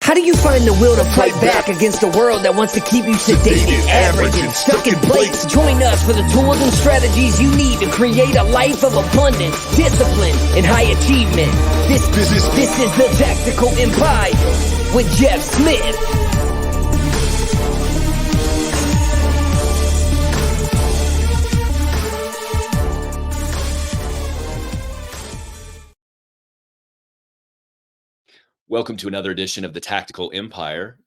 How do you find the will to fight back against a world that wants to keep you sedated, average, and stuck in place? Join us for the tools and strategies you need to create a life of abundance, discipline, and high achievement. This is the Tactical Empire with Jeff Smith. Welcome to another edition of the Tactical Empire.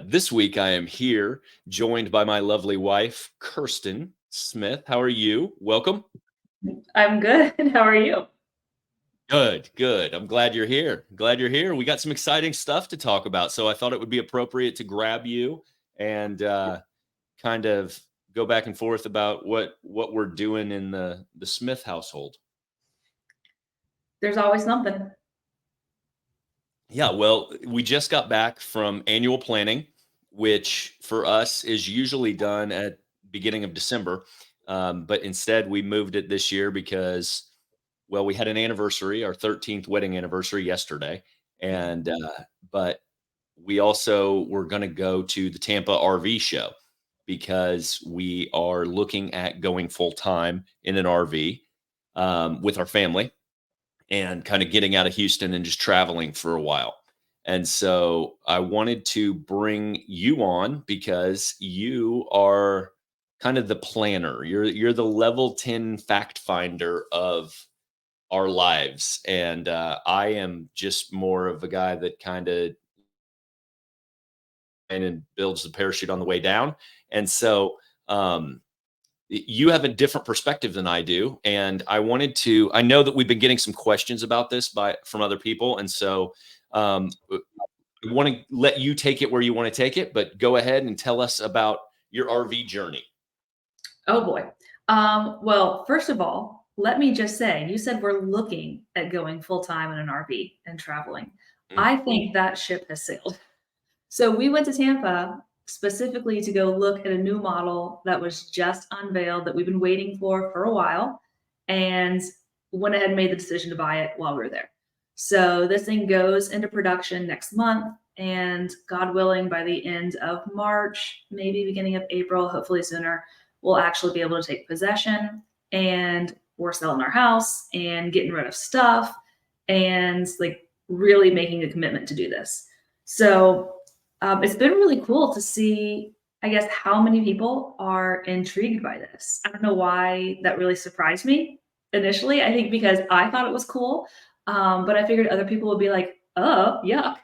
This week I am here joined by my lovely wife, Kirstin Smith. How are you? Welcome. I'm good. How are you? Good. I'm glad you're here. We got some exciting stuff to talk about, so I thought it would be appropriate to grab you and kind of go back and forth about what we're doing in the Smith household. There's always something. Yeah, well, we just got back from annual planning, which for us is usually done at beginning of December. But instead we moved it this year because, well, we had an anniversary, our 13th wedding anniversary yesterday. And, but we also were going to go to the Tampa RV show because we are looking at going full time in an RV with our family and kind of getting out of Houston and just traveling for a while. And so I wanted to bring you on because you are kind of the planner. You're the level 10 fact finder of our lives. And I am just more of a guy that kind of and builds the parachute on the way down. And so you have a different perspective than I do. And I know that we've been getting some questions about this from other people. And so I want to let you take it where you want to take it, but go ahead and tell us about your RV journey. Oh boy. Well, first of all, let me just say, you said we're looking at going full-time in an RV and traveling. Mm-hmm. I think that ship has sailed. So we went to Tampa specifically to go look at a new model that was just unveiled that we've been waiting for a while, and went ahead and made the decision to buy it while we were there. So this thing goes into production next month, and God willing, by the end of March, maybe beginning of April, hopefully sooner, we'll actually be able to take possession, and we're selling our house and getting rid of stuff and like really making a commitment to do this. So it's been really cool to see, I guess, how many people are intrigued by this. I don't know why that really surprised me initially. I think because I thought it was cool, but I figured other people would be like, oh, yuck.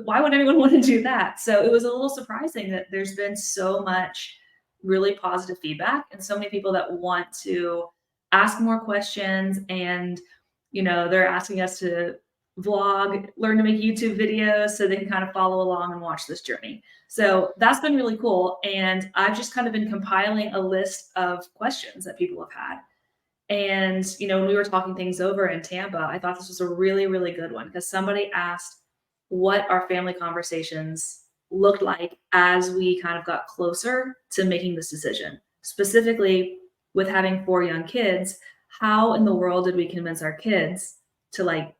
Why would anyone want to do that? So it was a little surprising that there's been so much really positive feedback and so many people that want to ask more questions. And, they're asking us to vlog, learn to make YouTube videos so they can kind of follow along and watch this journey. So that's been really cool. And I've just kind of been compiling a list of questions that people have had. And, when we were talking things over in Tampa, I thought this was a really, really good one because somebody asked what our family conversations looked like as we kind of got closer to making this decision. Specifically with having 4 young kids, how in the world did we convince our kids to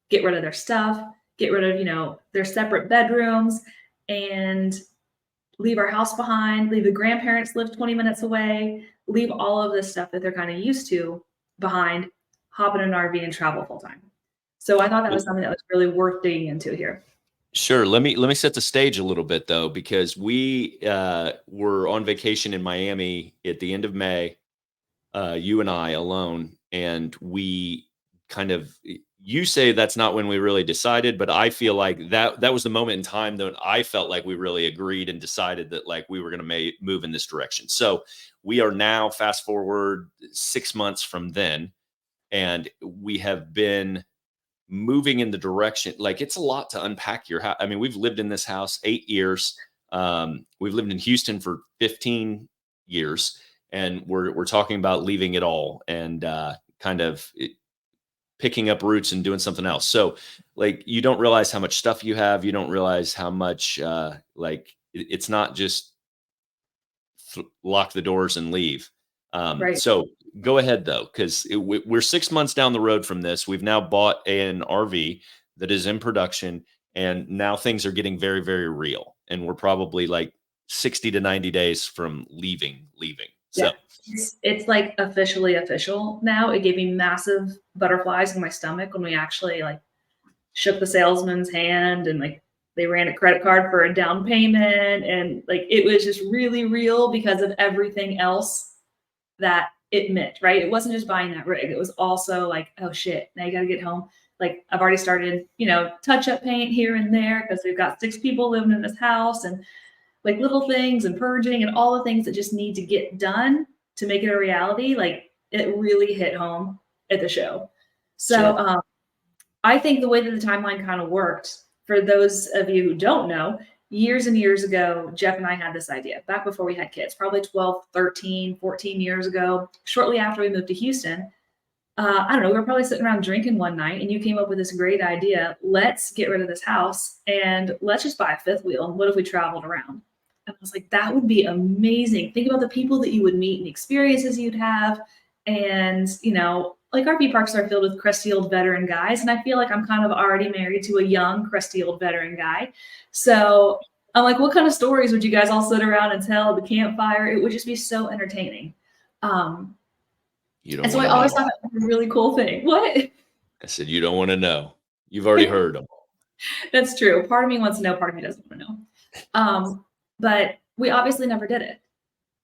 get rid of their stuff, get rid of, their separate bedrooms, and leave our house behind, leave the grandparents live 20 minutes away, leave all of this stuff that they're kind of used to behind, hop in an RV and travel full time. So I thought that was something that was really worth digging into here. Sure. Let me set the stage a little bit though, because we were on vacation in Miami at the end of May, you and I alone, and we kind of, you say that's not when we really decided, but I feel like that was the moment in time that I felt like we really agreed and decided that we were going to move in this direction. So we are now fast forward 6 months from then, and we have been moving in the direction. It's a lot to unpack your house. I mean, we've lived in this house 8 years. We've lived in Houston for 15 years, and we're talking about leaving it all and kind of picking up roots and doing something else. So you don't realize how much stuff you have. You don't realize how much it's not just lock the doors and leave. Right. So go ahead though, because we're 6 months down the road from this. We've now bought an RV that is in production. And now things are getting very, very real. And we're probably like 60 to 90 days from leaving. So Yeah. It's like officially official now. It gave me massive butterflies in my stomach when we actually like shook the salesman's hand and like they ran a credit card for a down payment. And like it was just really real because of everything else that it meant, right? It wasn't just buying that rig. It was also like, oh shit, now you got to get home. Like I've already started, touch up paint here and there because we've got 6 people living in this house and like little things and purging and all the things that just need to get done to make it a reality. Like it really hit home at the show. So Sure. I think the way that the timeline kind of worked, for those of you who don't know, years and years ago, Jeff and I had this idea back before we had kids, probably 12, 13, 14 years ago, shortly after we moved to Houston. I don't know, we were probably sitting around drinking one night and you came up with this great idea. Let's get rid of this house and let's just buy a 5th wheel. And what if we traveled around? And I was like, that would be amazing. Think about the people that you would meet and experiences you'd have. And, like RV parks are filled with crusty old veteran guys. And I feel like I'm kind of already married to a young, crusty old veteran guy. So I'm like, what kind of stories would you guys all sit around and tell at the campfire? It would just be so entertaining. You don't And so I want to always know. thought that was a really cool thing. What? I said, you don't want to know. You've already heard them. That's true. Part of me wants to know, part of me doesn't want to know. But we obviously never did it,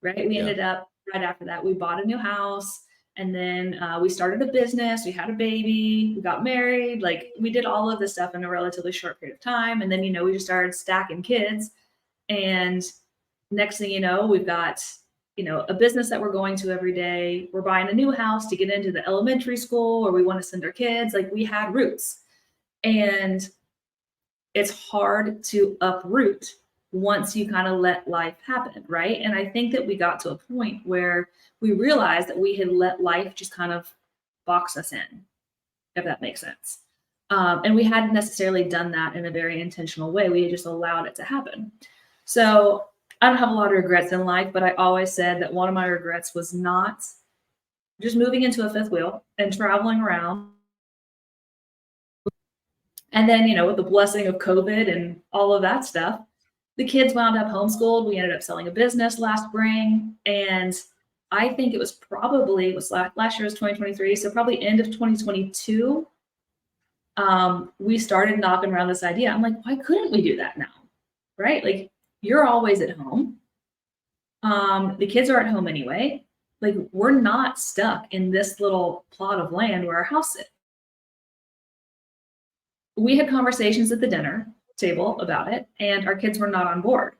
right? We ended up right after that, we bought a new house and then we started a business. We had a baby, we got married. Like we did all of this stuff in a relatively short period of time. And then, we just started stacking kids. And next thing you know, we've got, a business that we're going to every day. We're buying a new house to get into the elementary school where we want to send our kids. Like we had roots. And it's hard to uproot once you kind of let life happen, right? And I think that we got to a point where we realized that we had let life just kind of box us in, if that makes sense. And we hadn't necessarily done that in a very intentional way. We had just allowed it to happen. So I don't have a lot of regrets in life, but I always said that one of my regrets was not just moving into a 5th wheel and traveling around. And then, with the blessing of COVID and all of that stuff, the kids wound up homeschooled. We ended up selling a business last spring. And I think it was last year was 2023. So probably end of 2022, we started knocking around this idea. I'm like, why couldn't we do that now? Right? Like you're always at home. The kids are at home anyway. Like we're not stuck in this little plot of land where our house is. We had conversations at the dinner table about it, and our kids were not on board,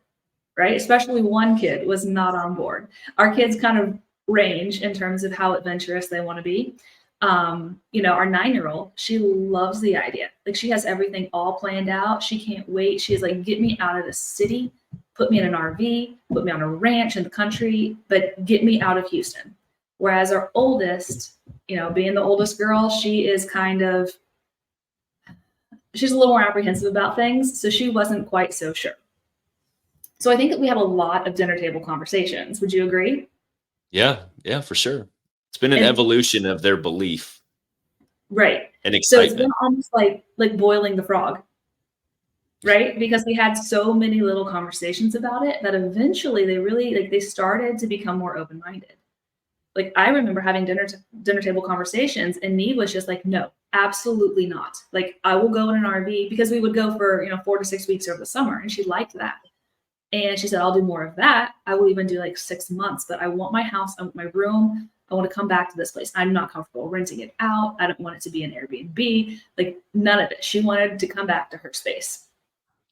right? Especially one kid was not on board. Our kids kind of range in terms of how adventurous they want to be. Our 9-year-old, she loves the idea. Like she has everything all planned out. She can't wait. She's like, get me out of the city, put me in an RV, put me on a ranch in the country, but get me out of Houston. Whereas our oldest, being the oldest girl, she is she's a little more apprehensive about things. So she wasn't quite so sure. So I think that we had a lot of dinner table conversations. Would you agree? Yeah, for sure. It's been an evolution of their belief. Right. And excitement. So it's been almost like boiling the frog, right? Because we had so many little conversations about it that eventually they started to become more open-minded. Like I remember having dinner table conversations and Neve was just like, no, absolutely not. Like I will go in an RV because we would go for, 4 to 6 weeks over the summer. And she liked that. And she said, I'll do more of that. I will even do like 6 months, but I want my house, I want my room. I want to come back to this place. I'm not comfortable renting it out. I don't want it to be an Airbnb, like none of it. She wanted to come back to her space.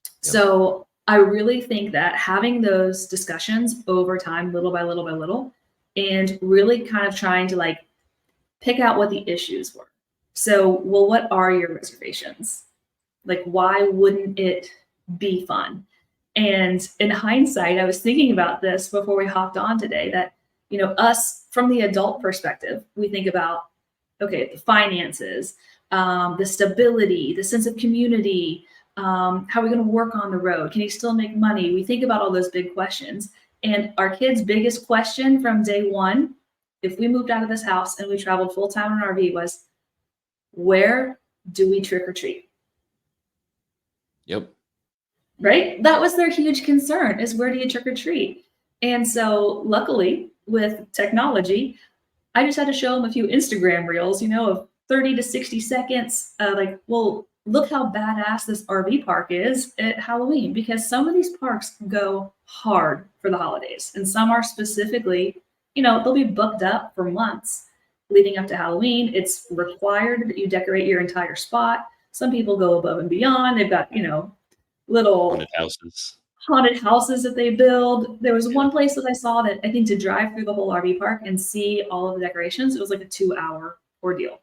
Yep. So I really think that having those discussions over time, little by little by little, and really kind of trying to pick out what the issues were. So, well, what are your reservations? Like, why wouldn't it be fun? And in hindsight, I was thinking about this before we hopped on today that, us from the adult perspective, we think about, okay, the finances, the stability, the sense of community, how are we going to work on the road? Can you still make money? We think about all those big questions. And our kids' biggest question from day one, if we moved out of this house and we traveled full time in an RV, was, where do we trick or treat? Yep. Right? That was their huge concern, is where do you trick or treat? And so luckily with technology, I just had to show them a few Instagram reels, of 30 to 60 seconds. Like, well, look how badass this RV park is at Halloween, because some of these parks go hard for the holidays, and some are specifically, they'll be booked up for months leading up to Halloween. It's required that you decorate your entire spot. Some people go above and beyond. They've got, Haunted little houses. haunted houses that they build. There was Yeah. one place that I saw that I think to drive through the whole RV park and see all of the decorations, it was like a 2-hour ordeal,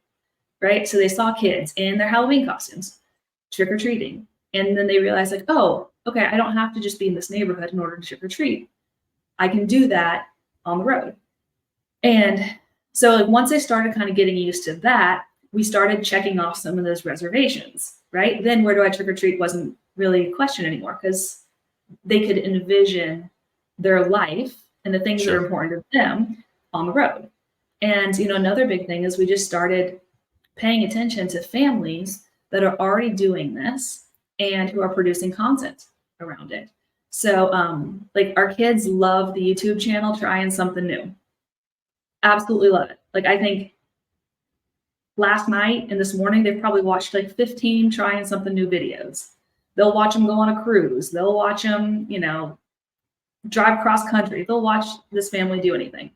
right? So they saw kids in their Halloween costumes trick or treating. And then they realized, like, oh, okay, I don't have to just be in this neighborhood in order to trick or treat. I can do that on the road. And so, like, once I started kind of getting used to that, we started checking off some of those reservations, right? Then where do I trick or treat wasn't really a question anymore, because they could envision their life and the things that are Sure. important to them on the road. And another big thing is we just started paying attention to families that are already doing this and who are producing content around it. So like, our kids love the YouTube channel Trying Something New. Absolutely love it. Like, I think last night and this morning they've probably watched like 15 Trying Something New videos. They'll watch them go on a cruise. They'll watch them, drive cross country. They'll watch this family do anything.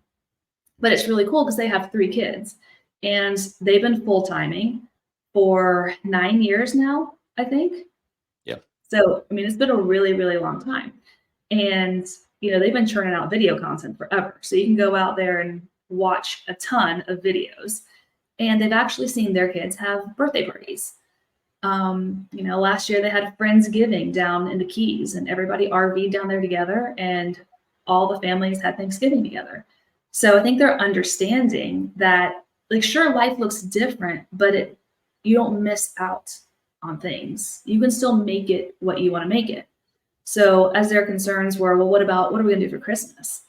But it's really cool because they have 3 kids, and they've been full-timing for 9 years now, I think. Yeah. So, I mean, it's been a really, really long time. And, they've been churning out video content forever. So you can go out there and watch a ton of videos. And they've actually seen their kids have birthday parties. Last year they had Friendsgiving down in the Keys, and everybody RV'd down there together, and all the families had Thanksgiving together. So I think they're understanding that, like, sure, life looks different, but you don't miss out on things. You can still make it what you want to make it. So as their concerns were, well, what are we going to do for Christmas?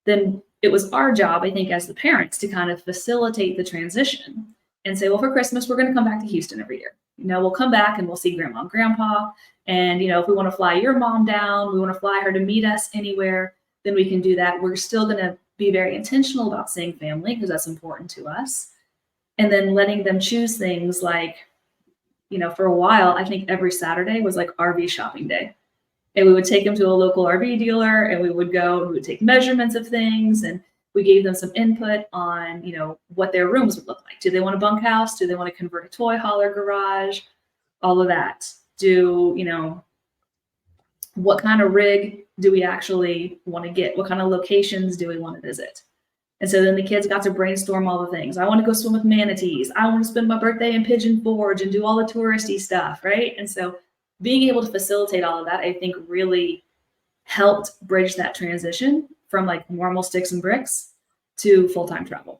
Then it was our job, I think, as the parents, to kind of facilitate the transition and say, well, for Christmas, we're going to come back to Houston every year. We'll come back and we'll see grandma and grandpa. And, if we want to fly your mom down, we want to fly her to meet us anywhere, then we can do that. We're still going to be very intentional about seeing family, because that's important to us. And then letting them choose things like, for a while, I think every Saturday was like RV shopping day. And we would take them to a local RV dealer, and we would go and we would take measurements of things, and we gave them some input on, what their rooms would look like. Do they want a bunkhouse? Do they want to convert a toy hauler garage? All of that. What kind of rig do we actually want to get? What kind of locations do we want to visit? And so then the kids got to brainstorm all the things. I want to go swim with manatees. I want to spend my birthday in Pigeon Forge and do all the touristy stuff, right? And so being able to facilitate all of that, I think, really helped bridge that transition from like normal sticks and bricks to full-time travel.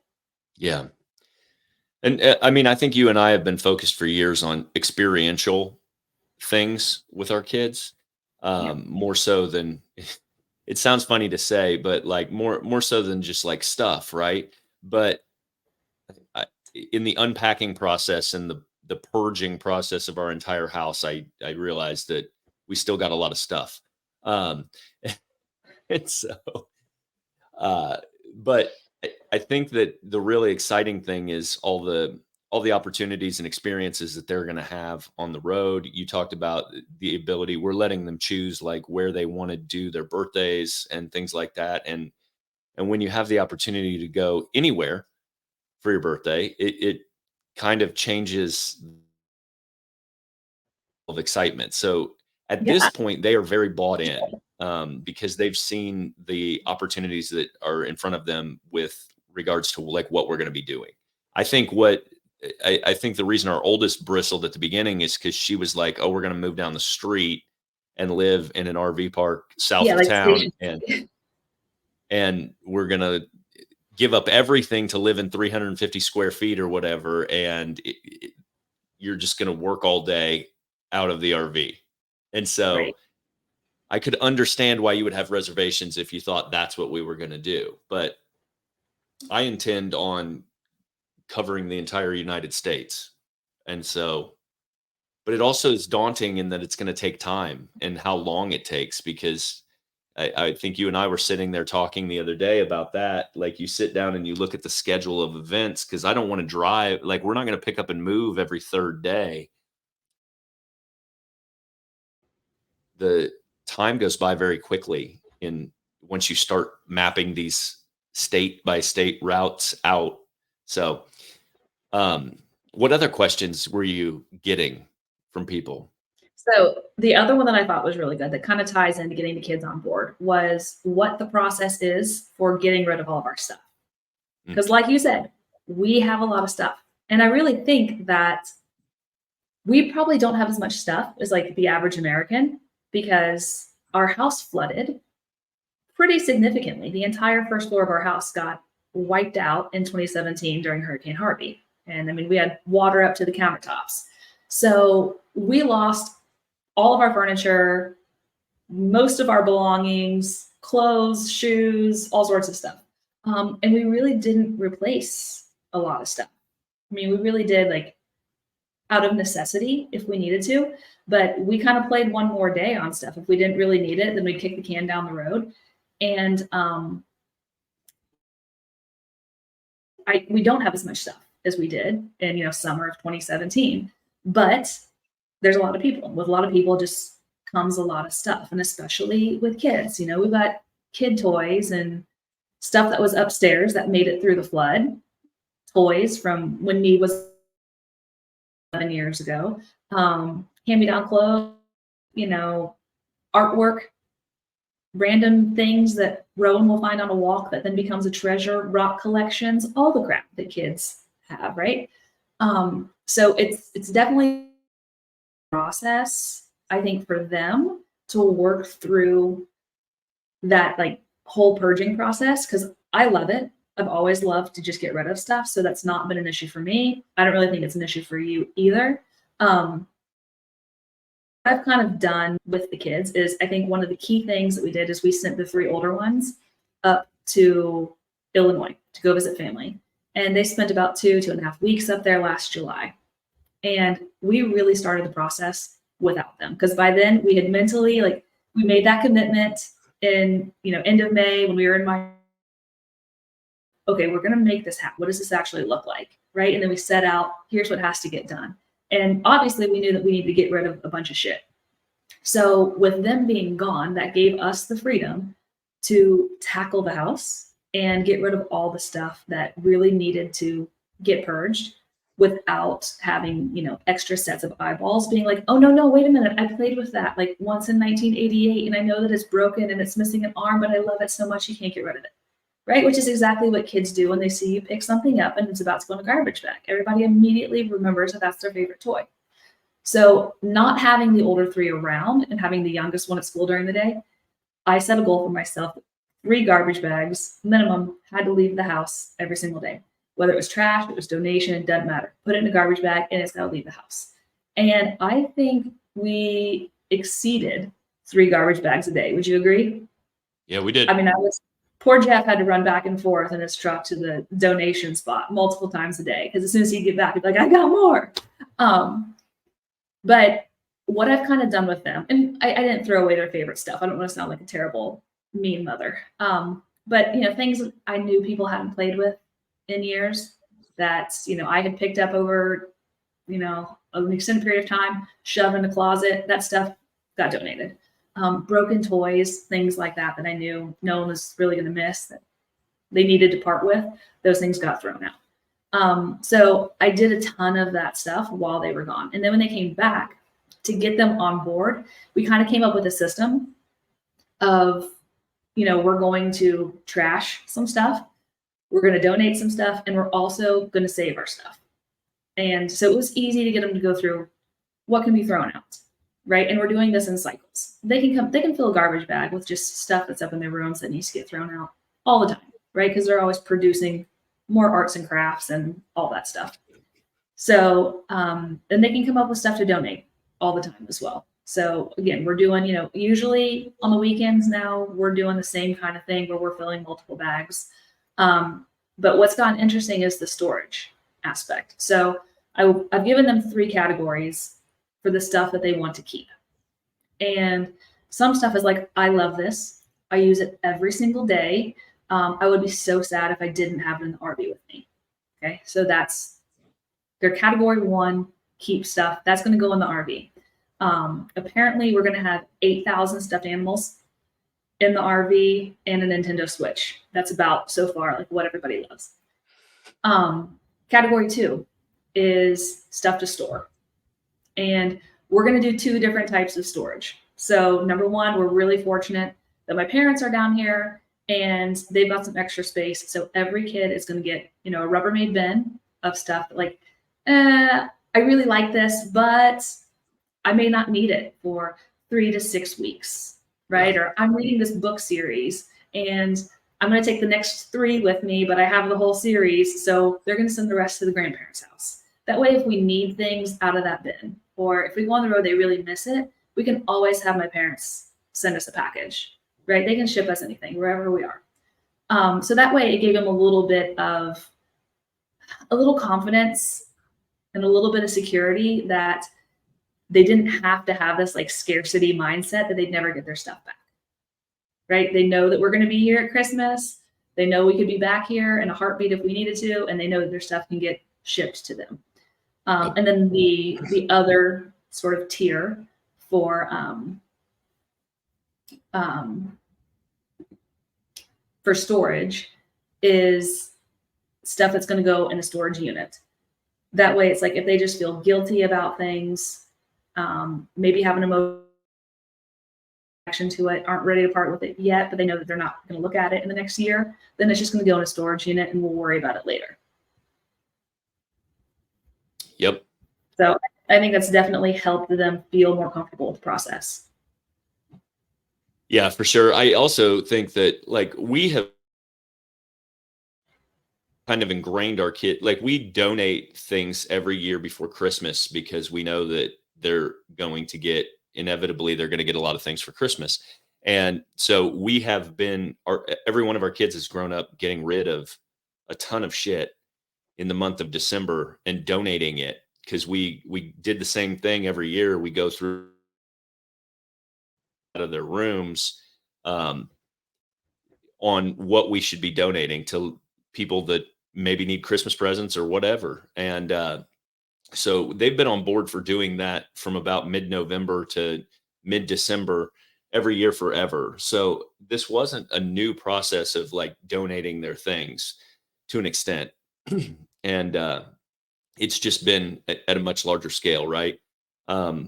Yeah. And I mean, I think you and I have been focused for years on experiential things with our kids, more so than it sounds funny to say, but like more so than just like stuff, right? But I, in the unpacking process and the purging process of our entire house, I realized that we still got a lot of stuff. Um, and so, uh, but I think that the really exciting thing is all the opportunities and experiences that they're going to have on the road. You talked about the ability, we're letting them choose like where they want to do their birthdays and things like that. And when you have the opportunity to go anywhere for your birthday, it kind of changes of excitement. So at this Yeah. point, they are very bought in, because they've seen the opportunities that are in front of them with regards to like what we're going to be doing. I think I think the reason our oldest bristled at the beginning is because she was like, "Oh, we're going to move down the street and live in an RV park south Yeah, of like town, station. and we're going to give up everything to live in 350 square feet or whatever, and you're just going to work all day out of the RV." And so Right. I could understand why you would have reservations if you thought that's what we were going to do. But I intend on covering the entire United States. And so but it also is daunting in that it's going to take time and how long it takes, because I think you and I were sitting there talking the other day about that. Like, you sit down and you look at the schedule of events, because I don't want to drive. Like, we're not going to pick up and move every third day. The time goes by very quickly once you start mapping these state by state routes out. So, what other questions were you getting from people? So the other one that I thought was really good that kind of ties into getting the kids on board was what the process is for getting rid of all of our stuff. Because like you said, we have a lot of stuff. And I really think that we probably don't have as much stuff as like the average American, because our house flooded pretty significantly. The entire first floor of our house got wiped out in 2017 during Hurricane Harvey. And I mean, we had water up to the countertops. So we lost all of our furniture, most of our belongings, clothes, shoes, all sorts of stuff. And we really didn't replace a lot of stuff. I mean, we really did, like, out of necessity if we needed to, but we kind of played one more day on stuff. If we didn't really need it, then we'd kick the can down the road. And we don't have as much stuff as we did in, summer of 2017, but there's a lot of people. With a lot of people just comes a lot of stuff. And especially with kids, we've got kid toys and stuff that was upstairs that made it through the flood, toys from when me was 11 years ago, hand-me-down clothes, artwork, random things that Rowan will find on a walk that then becomes a treasure, rock collections, all the crap that kids have, right? So it's definitely a process, I think, for them to work through that, like, whole purging process, because I love it. I've always loved to just get rid of stuff. So that's not been an issue for me. I don't really think it's an issue for you either. I've kind of done with the kids is, I think one of the key things that we did is we sent the 3 older ones up to Illinois to go visit family. And they spent about 2.5 weeks up there last July. And we really started the process without them, because by then we had mentally, like, we made that commitment in, end of May when we were in my, okay, we're going to make this happen. What does this actually look like? Right. And then we set out, here's what has to get done. And obviously we knew that we needed to get rid of a bunch of shit. So with them being gone, that gave us the freedom to tackle the house and get rid of all the stuff that really needed to get purged without having, extra sets of eyeballs being like, oh, no, wait a minute. I played with that like once in 1988 and I know that it's broken and it's missing an arm, but I love it so much you can't get rid of it. Right? Which is exactly what kids do when they see you pick something up and it's about to go in a garbage bag. Everybody immediately remembers that that's their favorite toy. So not having the older 3 around and having the youngest one at school during the day, I set a goal for myself. 3 garbage bags minimum had to leave the house every single day. Whether it was trash, it was donation, it doesn't matter. Put it in a garbage bag and it's got to leave the house. And I think we exceeded 3 garbage bags a day. Would you agree? Yeah, we did. I mean, poor Jeff had to run back and forth in his truck to the donation spot multiple times a day, because as soon as he'd get back, he'd be like, I got more. But what I've kind of done with them, and I didn't throw away their favorite stuff. I don't want to sound like a terrible, mean mother. But, things I knew people hadn't played with in years that, I had picked up over, an extended period of time, shoved in the closet, that stuff got donated. Broken toys, things like that I knew no one was really going to miss, that they needed to part with, those things got thrown out. So I did a ton of that stuff while they were gone. And then when they came back, to get them on board, we kind of came up with a system of, we're going to trash some stuff, we're going to donate some stuff, and we're also going to save our stuff. And so it was easy to get them to go through what can be thrown out. Right. And we're doing this in cycles. They can fill a garbage bag with just stuff that's up in their rooms that needs to get thrown out all the time. Right. Because they're always producing more arts and crafts and all that stuff. So then they can come up with stuff to donate all the time as well. So again, we're doing, usually on the weekends now, we're doing the same kind of thing where we're filling multiple bags. But what's gotten interesting is the storage aspect. So I've given them 3 categories for the stuff that they want to keep. And some stuff is like, I love this. I use it every single day. I would be so sad if I didn't have it in the RV with me. Okay, so that's their category 1, keep stuff. That's going to go in the RV. Apparently, we're going to have 8,000 stuffed animals in the RV and a Nintendo Switch. That's about so far like what everybody loves. Category 2 is stuff to store. And we're going to do 2 different types of storage. So number 1, we're really fortunate that my parents are down here and they've got some extra space. So every kid is going to get, a Rubbermaid bin of stuff like, I really like this, but I may not need it for 3 to 6 weeks, right? Or I'm reading this book series and I'm going to take the next 3 with me, but I have the whole series. So they're going to send the rest to the grandparents' house. That way, if we need things out of that bin, or if we go on the road, they really miss it, we can always have my parents send us a package, right? They can ship us anything wherever we are. So that way it gave them a little confidence and a little bit of security that they didn't have to have this like scarcity mindset that they'd never get their stuff back, right? They know that we're going to be here at Christmas. They know we could be back here in a heartbeat if we needed to, and they know that their stuff can get shipped to them. And then the other sort of tier for storage is stuff that's going to go in a storage unit. That way, it's like if they just feel guilty about things, maybe have an emotion to it, aren't ready to part with it yet, but they know that they're not going to look at it in the next year, then it's just going to go in a storage unit and we'll worry about it later. Yep. So I think that's definitely helped them feel more comfortable with the process. Yeah, for sure. I also think that like we have kind of ingrained our kid, like we donate things every year before Christmas because we know that they're going to get a lot of things for Christmas. And so we have every one of our kids has grown up getting rid of a ton of shit in the month of December and donating it because we did the same thing every year. We go through out of their rooms on what we should be donating to people that maybe need Christmas presents or whatever. And so they've been on board for doing that from about mid-November to mid-December every year forever. So this wasn't a new process of like donating their things to an extent. And it's just been at a much larger scale, right? I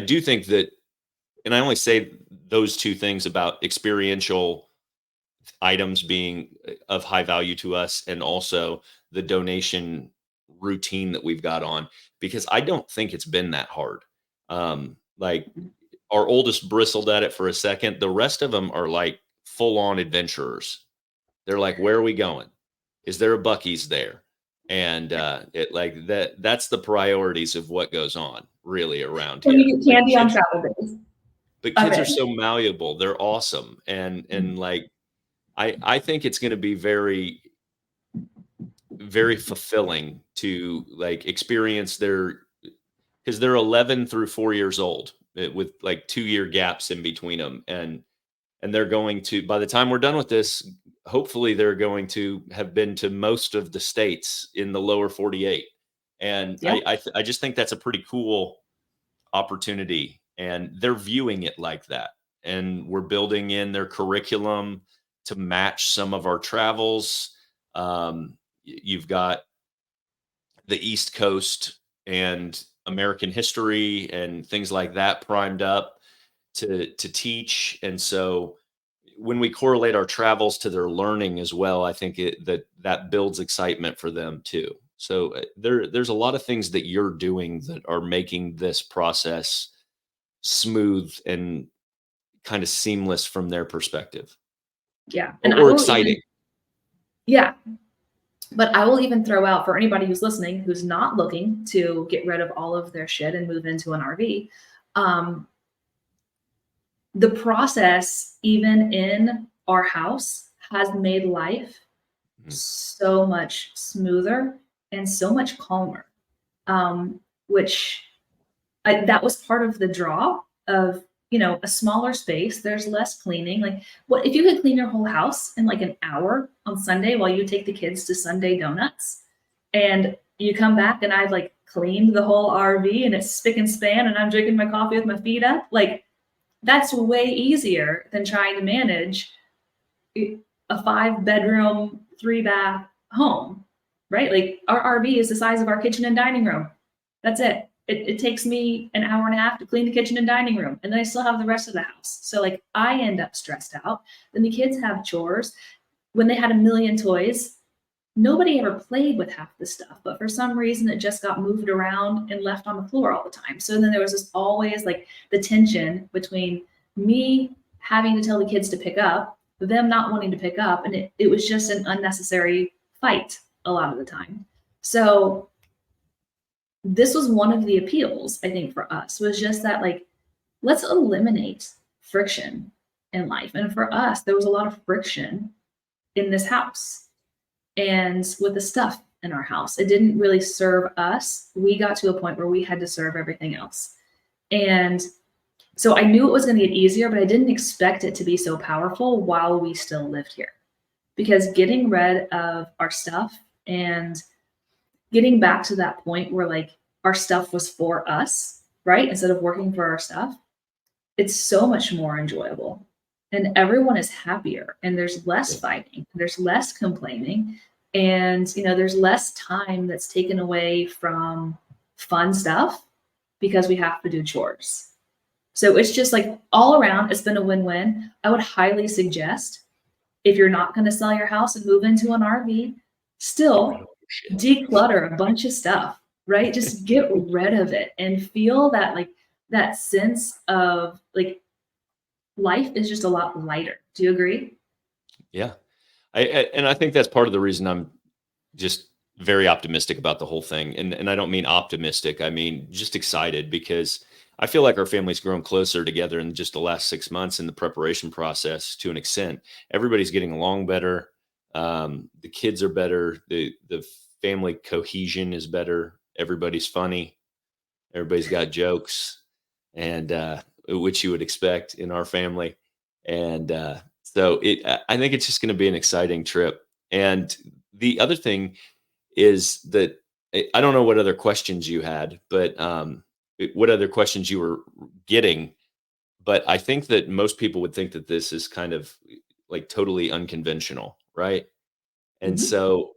do think that, and I only say those 2 things about experiential items being of high value to us and also the donation routine that we've got on, because I don't think it's been that hard. Like our oldest bristled at it for a second. The rest of them are like full on adventurers. They're like, where are we going? Is there a Buc-ee's there? And it like that's the priorities of what goes on really around here. You get candy on travel days. But kids are so malleable. They're awesome. And like, I think it's going to be very, very fulfilling to like experience because they're 11 through 4 years old with like 2-year gaps in between them. And they're going to, by the time we're done with this, hopefully they're going to have been to most of the states in the lower 48. And yeah. I just think that's a pretty cool opportunity, and they're viewing it like that. And we're building in their curriculum to match some of our travels. You've got the East Coast and American history and things like that primed up to teach. And so when we correlate our travels to their learning as well, I think that builds excitement for them too. So there's a lot of things that you're doing that are making this process smooth and kind of seamless from their perspective. Yeah. Or exciting. But I will even throw out for anybody who's listening, who's not looking to get rid of all of their shit and move into an RV. The process, even in our house, has made life so much smoother and so much calmer. which that was part of the draw of, a smaller space. There's less cleaning. Like, what if you could clean your whole house in like an hour on Sunday while you take the kids to Sunday donuts, and you come back and I've like cleaned the whole RV and it's spick and span and I'm drinking my coffee with my feet up. Like, that's way easier than trying to manage a 5-bedroom, 3-bath home, right? Like, our RV is the size of our kitchen and dining room. That's it. It takes me an hour and a half to clean the kitchen and dining room, and then I still have the rest of the house. So like, I end up stressed out. Then the kids have chores. When they had a million toys, nobody ever played with half the stuff, but for some reason it just got moved around and left on the floor all the time. So then there was this always like the tension between me having to tell the kids to pick up, them not wanting to pick up, and it was just an unnecessary fight a lot of the time. So this was one of the appeals, I think, for us, was just that, like, let's eliminate friction in life. And for us, there was a lot of friction in this house and with the stuff in our house. It didn't really serve us. We got to a point where we had to serve everything else. And so I knew it was going to get easier, but I didn't expect it to be so powerful while we still lived here. Because getting rid of our stuff and getting back to that point where like our stuff was for us, right? Instead of working for our stuff, it's so much more enjoyable. And everyone is happier, and there's less fighting, there's less complaining, and there's less time that's taken away from fun stuff because we have to do chores. So it's just like all around, it's been a win-win. I would highly suggest, if you're not going to sell your house and move into an RV, still declutter a bunch of stuff, right? Just get rid of it and feel that, like, that sense of like life is just a lot lighter. Do you agree? Yeah. And I think that's part of the reason I'm just very optimistic about the whole thing. And I don't mean optimistic. I mean, just excited, because I feel like our family's grown closer together in just the last 6 months in the preparation process to an extent. Everybody's getting along better. The kids are better. The family cohesion is better. Everybody's funny. Everybody's got jokes, and which you would expect in our family. And so I think it's just going to be an exciting trip. And the other thing is that I don't know what other questions you had, but what other questions you were getting. But I think that most people would think that this is kind of like totally unconventional, right? And Mhm. so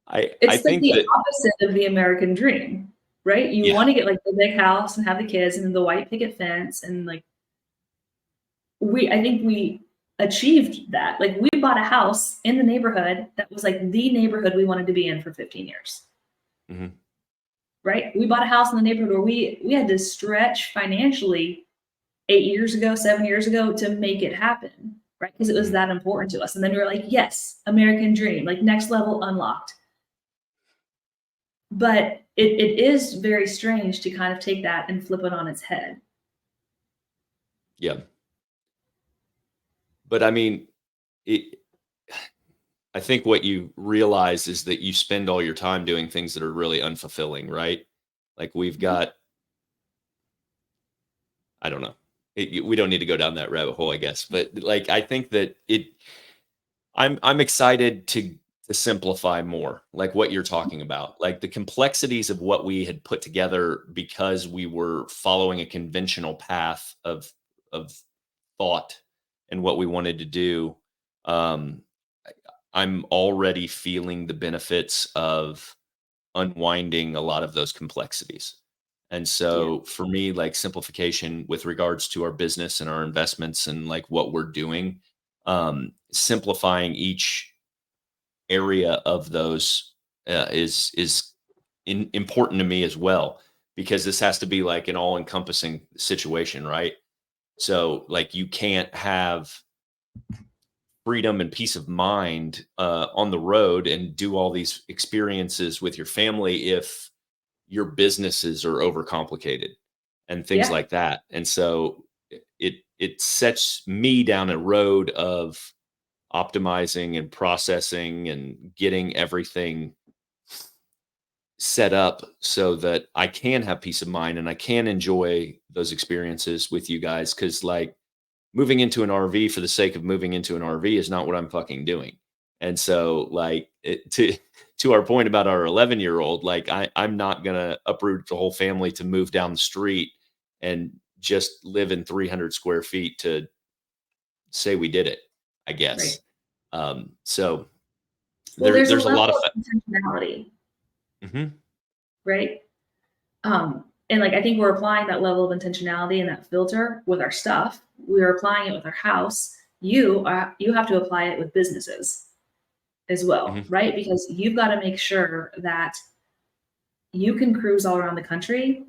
I It's like think the that, opposite of the American dream, right? You yeah, want to get like the big house and have the kids and the white picket fence, and like I think we achieved that. Like, we bought a house in the neighborhood that was like the neighborhood we wanted to be in for 15 years. mhm, Right? We bought a house in the neighborhood where we had to stretch financially 8 years ago, 7 years ago, to make it happen, right? Because it was mhm. that important to us. And then we were like, yes, American dream, like next level unlocked. But it is very strange to kind of take that and flip it on its head. Yeah. But I mean, it, I think what you realize is that you spend all your time doing things that are really unfulfilling, right? Like, we've Mhm. got, I don't know. We don't need to go down that rabbit hole, I guess. But like, I think that I'm excited to simplify more, like what you're talking about, like the complexities of what we had put together because we were following a conventional path of thought and what we wanted to do. Um, I'm already feeling the benefits of unwinding a lot of those complexities. And Yeah. so for me, like, simplification with regards to our business and our investments and like what we're doing, simplifying each area of those is important to me as well, because this has to be like an all encompassing situation, right? So like, you can't have freedom and peace of mind on the road and do all these experiences with your family if your businesses are overcomplicated and things Yeah. like that. And so it sets me down a road of optimizing and processing and getting everything set up so that I can have peace of mind and I can enjoy those experiences with you guys. Cause like moving into an RV for the sake of moving into an RV is not what I'm fucking doing. And so like to our point about our 11-year-old, like I'm not going to uproot the whole family to move down the street and just live in 300 square feet to say we did it, I Right. guess. So Well, there's a there's a level lot of, of intentionality, Mhm. right? And like I think we're applying that level of intentionality and that filter with our stuff. We're applying it with our house. You have to apply it with businesses as well, Mhm. right? Because you've got to make sure that you can cruise all around the country.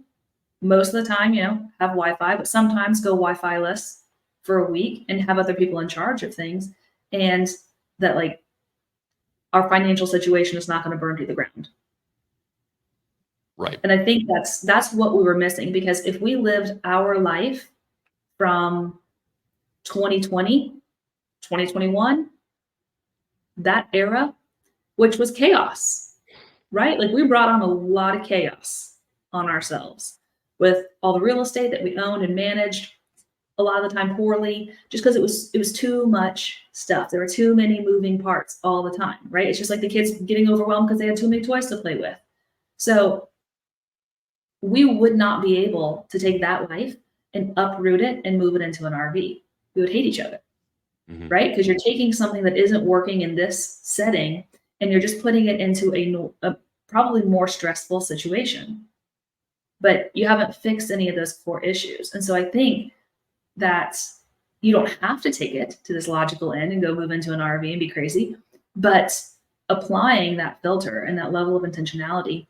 Most of the time, have Wi-Fi, but sometimes go Wi-Fi-less for a week and have other people in charge of things. And that like our financial situation is not going to burn to the ground. Right. And I think that's what we were missing, because if we lived our life from 2020, 2021, that era, which was chaos, right? Like we brought on a lot of chaos on ourselves with all the real estate that we owned and managed a lot of the time poorly, just because it was too much stuff. There were too many moving parts all the time, right? It's just like the kids getting overwhelmed because they had too many toys to play with. So we would not be able to take that life and uproot it and move it into an RV. We would hate each other, Mhm. right? Because you're taking something that isn't working in this setting and you're just putting it into a probably more stressful situation. But you haven't fixed any of those core issues. And so I think that you don't have to take it to this logical end and go move into an RV and be crazy, but applying that filter and that level of intentionality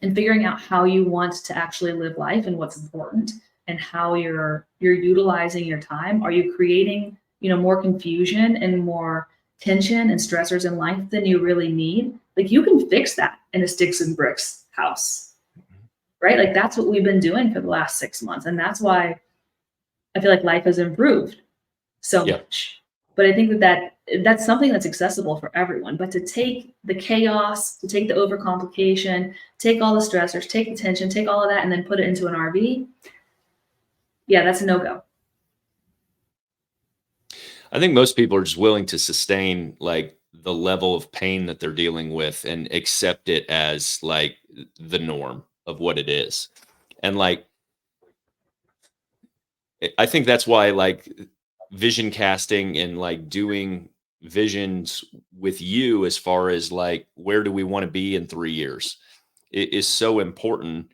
and figuring out how you want to actually live life and what's important and how you're utilizing your time. Are you creating, more confusion and more tension and stressors in life than you really need? Like you can fix that in a sticks and bricks house, right? Like that's what we've been doing for the last 6 months. And that's why I feel like life has improved so Yeah. much. But I think that's something that's accessible for everyone. But to take the chaos, to take the overcomplication, take all the stressors, take the tension, take all of that, and then put it into an RV, yeah, that's a no go. I think most people are just willing to sustain like the level of pain that they're dealing with and accept it as like the norm of what it is. And like I think that's why like vision casting and like doing visions with you as far as like where do we want to be in 3 years is so important,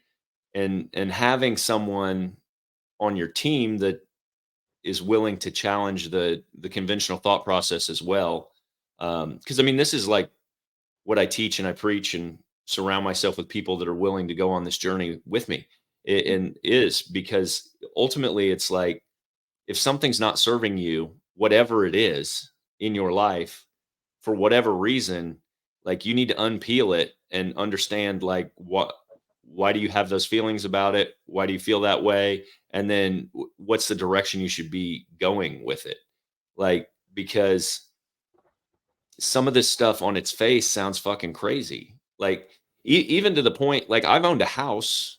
and having someone on your team that is willing to challenge the conventional thought process as well. Because I mean, this is like what I teach and I preach and surround myself with people that are willing to go on this journey with me. And is because ultimately it's like if something's not serving you, whatever it is in your life, for whatever reason, like you need to unpeel it and understand like why do you have those feelings about it? Why do you feel that way? And then what's the direction you should be going with it? Like, because some of this stuff on its face sounds fucking crazy. Like, even to the point, like, I've owned a house.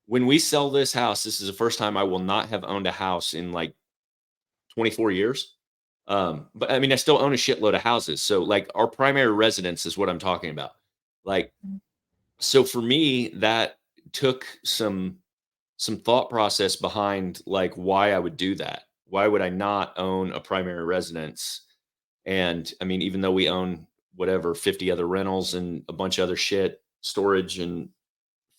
When we sell this house, this is the first time I will not have owned a house in like 24 years. But I mean, I still own a shitload of houses. So, like, our primary residence is what I'm talking about. Like, so for me, that took some thought process behind like why I would do that. Why would I not own a primary residence? And I mean, even though we own whatever 50 other rentals and a bunch of other shit, storage and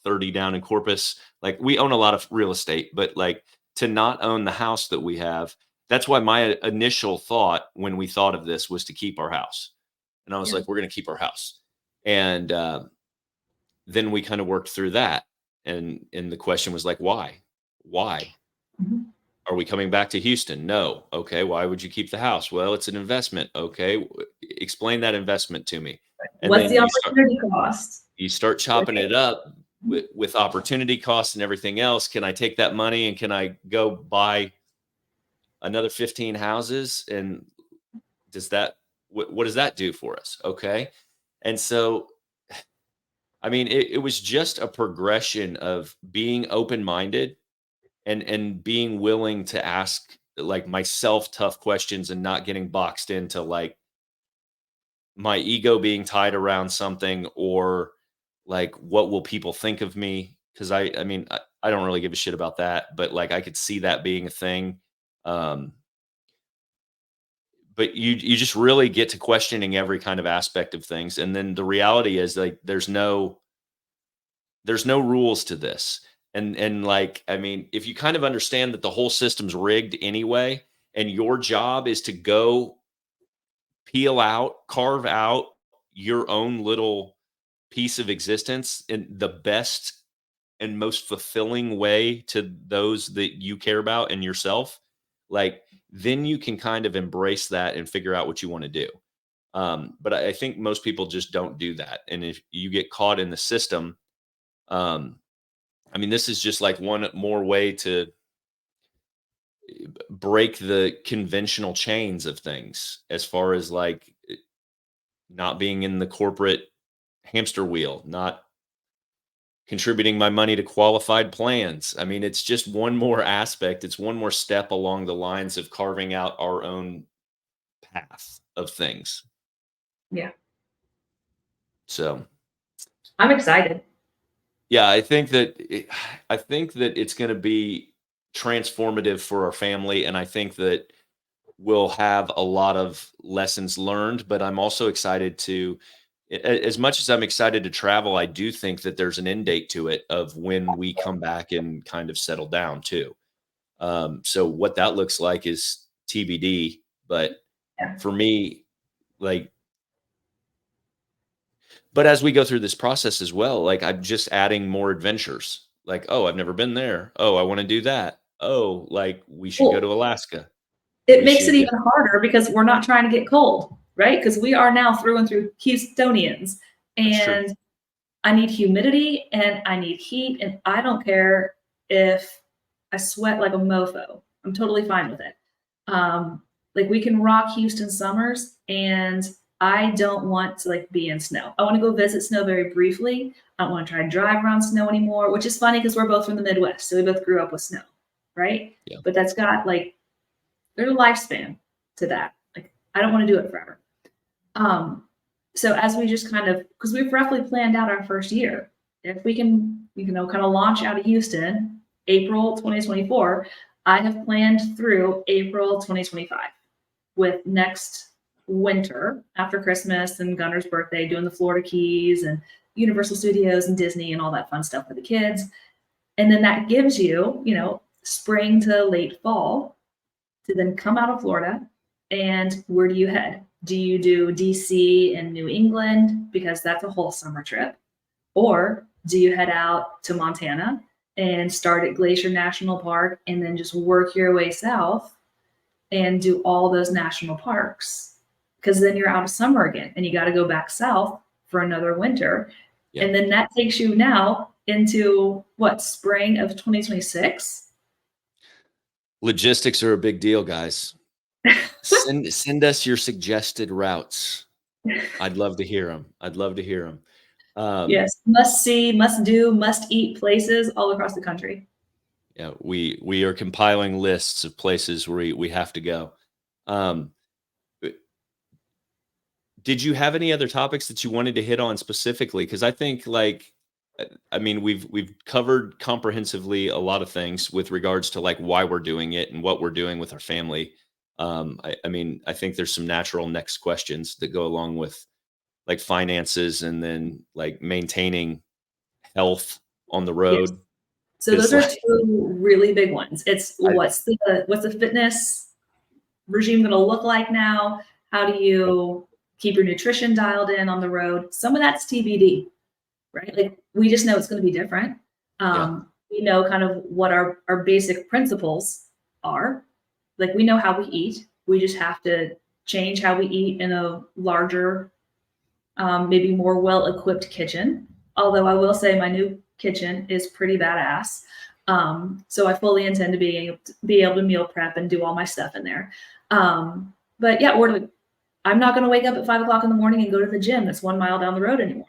30 down in Corpus, like we own a lot of real estate, but like to not own the house that we have, that's why my initial thought when we thought of this was to keep our house. And I was Yeah. like, we're going to keep our house. And then we kind of worked through that. And the question was like, why? Why? Mhm. Are we coming back to Houston? No. Okay. Why would you keep the house? Well, it's an investment. Okay. Explain that investment to me. And What's then the opportunity cost? you start chopping it up with opportunity costs and everything else. Can I take that money and can I go buy another 15 houses? And does that, what does that do for us? Okay. And so I mean, it was just a progression of being open-minded and being willing to ask like myself tough questions and not getting boxed into like my ego being tied around something or like what will people think of me? Because I mean I don't really give a shit about that, but like I could see that being a thing. Um, but you just really get to questioning every kind of aspect of things, and then the reality is like there's no rules to this. And like, I mean, if you kind of understand that the whole system's rigged anyway, and your job is to go carve out your own little piece of existence in the best and most fulfilling way to those that you care about and yourself, like then you can kind of embrace that and figure out what you want to do. But I think most people just don't do that. And if you get caught in the system, um, I mean, this is just like one more way to break the conventional chains of things as far as like not being in the corporate hamster wheel, not contributing my money to qualified plans. I mean, it's just one more aspect. It's one more step along the lines of carving out our own path of things. Yeah. So, I'm excited. yeah, I think that it's going to be transformative for our family, and I think that we'll have a lot of lessons learned. But I'm also excited to, as much as I'm excited to travel, I do think that there's an end date to it of when we come back and kind of settle down too. So what that looks like is TBD. But Yeah. for me, like, but as we go through this process as well, like I'm just adding more adventures. Like, oh, I've never been there. Oh, I want to do that. Oh, like we should go to Well, Alaska. it We makes it should. even harder because we're not trying to get cold, right? Because we are now through and through Houstonians, That's true. and I need humidity and I need heat, and I don't care if I sweat like a mofo. I'm totally fine with it. Um, like we can rock Houston summers, and I don't want to like be in snow. I want to go visit snow very briefly. I don't want to try and drive around snow anymore, which is funny because we're both from the Midwest, so we both grew up with snow, right? Yeah. But that's got like there's a lifespan to that. Like I don't want to do it forever. Um, so as we just kind of, because we've roughly planned out our first year, if we can, kind of launch out of Houston, April 2024, I have planned through April 2025 with next winter after Christmas and Gunner's birthday, doing the Florida Keys and Universal Studios and Disney and all that fun stuff for the kids. And then that gives you, spring to late fall to then come out of Florida. And where do you head? Do you do DC and New England because that's a whole summer trip? Or do you head out to Montana and start at Glacier National Park and then just work your way south and do all those national parks? Because then you're out of summer again and you got to go back south for another winter. Yeah. And then that takes you now into what, spring of 2026? Logistics are a big deal, guys. Send us your suggested routes. I'd love to hear them. I'd love to hear them. Yes, must see, must do, must eat places all across the country. Yeah, we are compiling lists of places where we have to go. Um, did you have any other topics that you wanted to hit on specifically? Because I think I mean, we've covered comprehensively a lot of things with regards to like why we're doing it and what we're doing with our family. I mean, I think there's some natural next questions that go along with like finances and then like maintaining health on the Yes. road. So 'Cause, those are like, two really big ones. It's I, what's the fitness regime going to look like now? How do you keep your nutrition dialed in on the road? Some of that's TBD, right? Like we just know it's going to be different. yeah, We know kind of what our basic principles are. Like we know how we eat. We just have to change how we eat in a larger, maybe more well-equipped kitchen. Although I will say my new kitchen is pretty badass. So I fully intend to be able to meal prep and do all my stuff in there. But yeah, I'm not going to wake up at 5 o'clock in the morning and go to the gym that's 1 mile down the road anymore.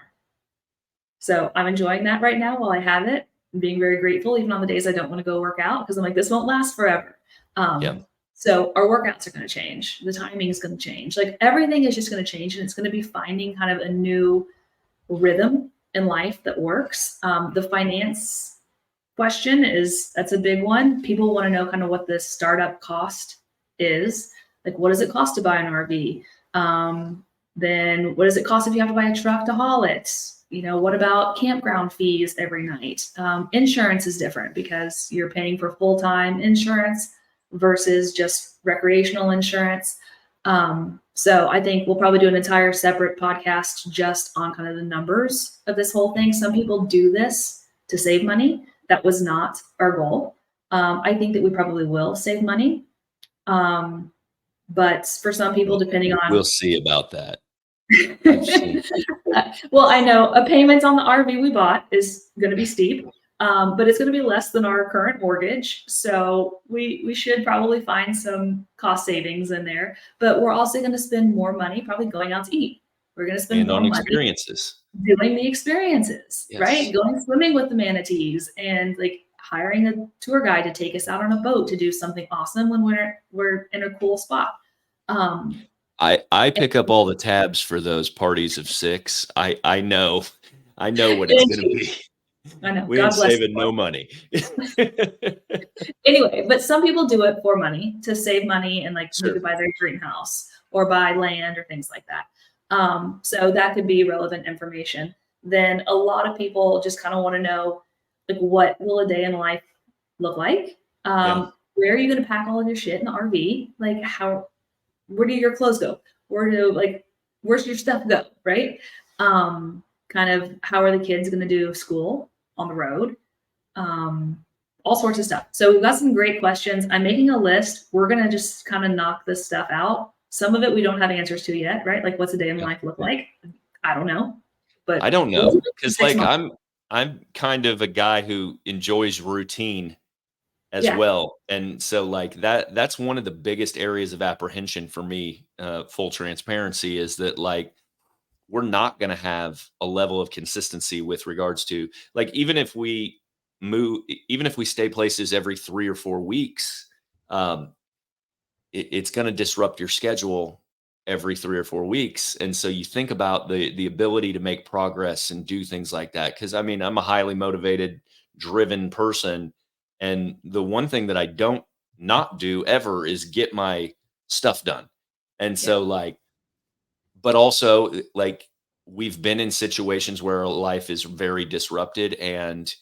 So I'm enjoying that right now while I have it. I'm being very grateful, even on the days I don't want to go work out because I'm like, this won't last forever. Yeah. So our workouts are going to change. The timing is going to change. Like everything is just going to change, and it's going to be finding kind of a new rhythm in life that works. The finance question that's a big one. People want to know kind of what the startup cost is. Like, what does it cost to buy an RV? Then what does it cost if you have to buy a truck to haul it? What about campground fees every night? Insurance is different because you're paying for full-time insurance versus just recreational insurance. So I think we'll probably do an entire separate podcast just on kind of the numbers of this whole thing. Some people do this to save money. That was not our goal. I think that we probably will save money. But for some people, depending on We'll see about that. I've seen. Well, I know a payment on the RV we bought is going to be steep, but it's going to be less than our current mortgage. So we should probably find some cost savings in there. But we're also going to spend more money probably going out to eat. We're going to spend And more on money experiences. doing the experiences, Yes. right? Going swimming with the manatees and like hiring a tour guide to take us out on a boat to do something awesome when we're in a cool spot. I pick up all the tabs for those parties of 6. I know what it's going to be. I know. We God ain't bless saving you. no money. Anyway, but some people do it for money to save money and like Sure. maybe buy their dream house or buy land or things like that. So that could be relevant information. Then a lot of people just kind of want to know, like, what will a day in life look like? Where are you going to pack all of your shit in the RV? Like, where do your clothes go? Where's your stuff go? Right? Kind of how are the kids going to do school on the road? All sorts of stuff. So we've got some great questions. I'm making a list. We're going to just kind of knock this stuff out. Some of it we don't have answers to yet, right? Like, what's a day in life look like? I don't know. But I don't know, because like 6 months. I'm kind of a guy who enjoys routine as Yeah. well. And so like that's one of the biggest areas of apprehension for me, full transparency, is that like we're not going to have a level of consistency with regards to like even if we stay places every 3 or 4 weeks, it's going to disrupt your schedule every 3 or 4 weeks. And so you think about the ability to make progress and do things like that, because I mean I'm a highly motivated, driven person, and the one thing that I don't not do ever is get my stuff done. And so like, but also like we've been in situations where our life is very disrupted, and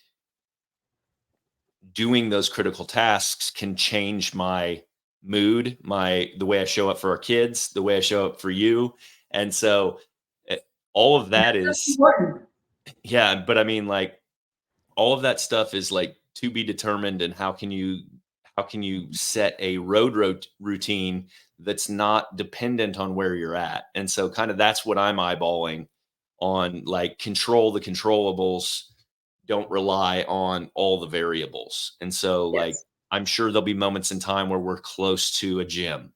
doing those critical tasks can change my mood, the way I show up for our kids, the way I show up for you. And so eh, all of that That's is, important. yeah, but I mean like all of that stuff is like to be determined. And how can you set a routine that's not dependent on where you're at? And so kind of that's what I'm eyeballing on, like control the controllables, don't rely on all the variables. And so like Yes. I'm sure there'll be moments in time where we're close to a gym,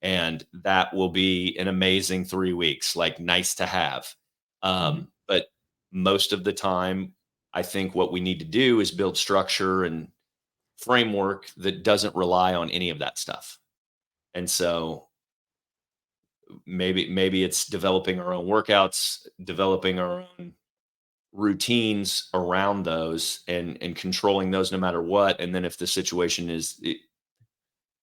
and that will be an amazing 3 weeks, like nice to have. But most of the time, I think what we need to do is build structure and framework that doesn't rely on any of that stuff. And so maybe it's developing our own workouts, developing our own routines around those, and controlling those no matter what. And then if the situation is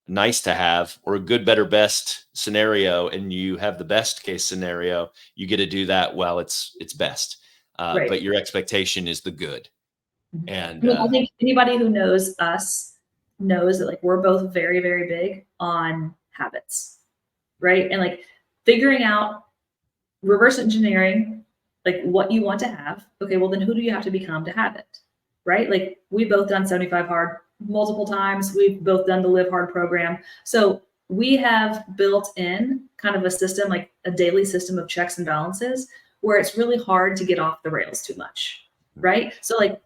nice to have or a good, better, best scenario, and you have the best case scenario, you get to do that while it's best. Right. But your expectation is the good. I And mean, I think anybody who knows us knows that like we're both very, very big on habits, right? And like figuring out, reverse engineering, like what you want to have. Okay, well then who do you have to become to have it, right? Like we've both done 75 hard multiple times. We've both done the Live Hard program. So we have built in kind of a system, like a daily system of checks and balances, where it's really hard to get off the rails too much, right? So like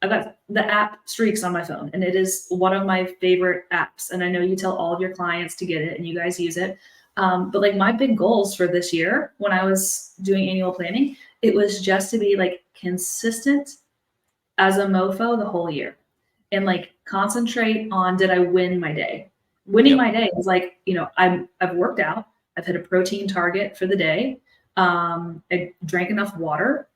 I've got the app Streaks on my phone, and it is one of my favorite apps. And I know you tell all of your clients to get it and you guys use it. But like my big goals for this year when I was doing annual planning It was just to be like consistent as a mofo the whole year and like concentrate on, did I win my day? Winning Yep. my day is like, I've worked out, I've hit a protein target for the day. I drank enough water,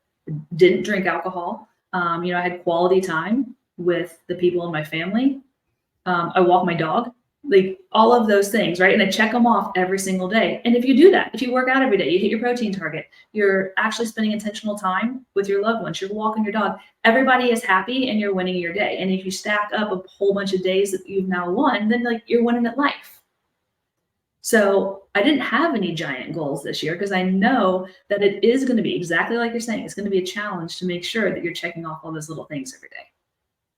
didn't drink alcohol. I had quality time with the people in my family. I walk my dog, like all of those things, right? And I check them off every single day. And if you do that, if you work out every day, you hit your protein target, you're actually spending intentional time with your loved ones, you're walking your dog, everybody is happy and you're winning your day. And if you stack up a whole bunch of days that you've now won, then like you're winning at life. So I didn't have any giant goals this year because I know that it is going to be exactly like you're saying. It's going to be a challenge to make sure that you're checking off all those little things every day.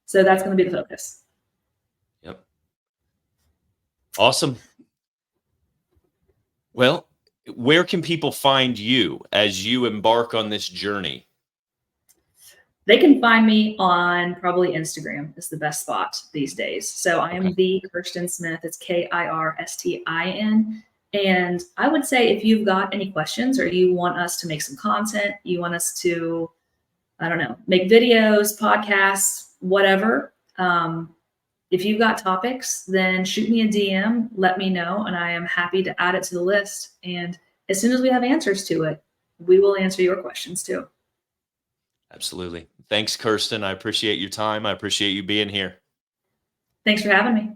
So that's going to be the focus. Yep. Awesome. Well, where can people find you as you embark on this journey? They can find me on probably Instagram is the best spot these days. So I am the Kirstin Smith. It's Kirstin. And I would say if you've got any questions or you want us to make some content, you want us to, I don't know, make videos, podcasts, whatever. If you've got topics, then shoot me a DM, let me know, and I am happy to add it to the list. And as soon as we have answers to it, we will answer your questions too. Absolutely. Thanks, Kirstin. I appreciate your time. I appreciate you being here. Thanks for having me.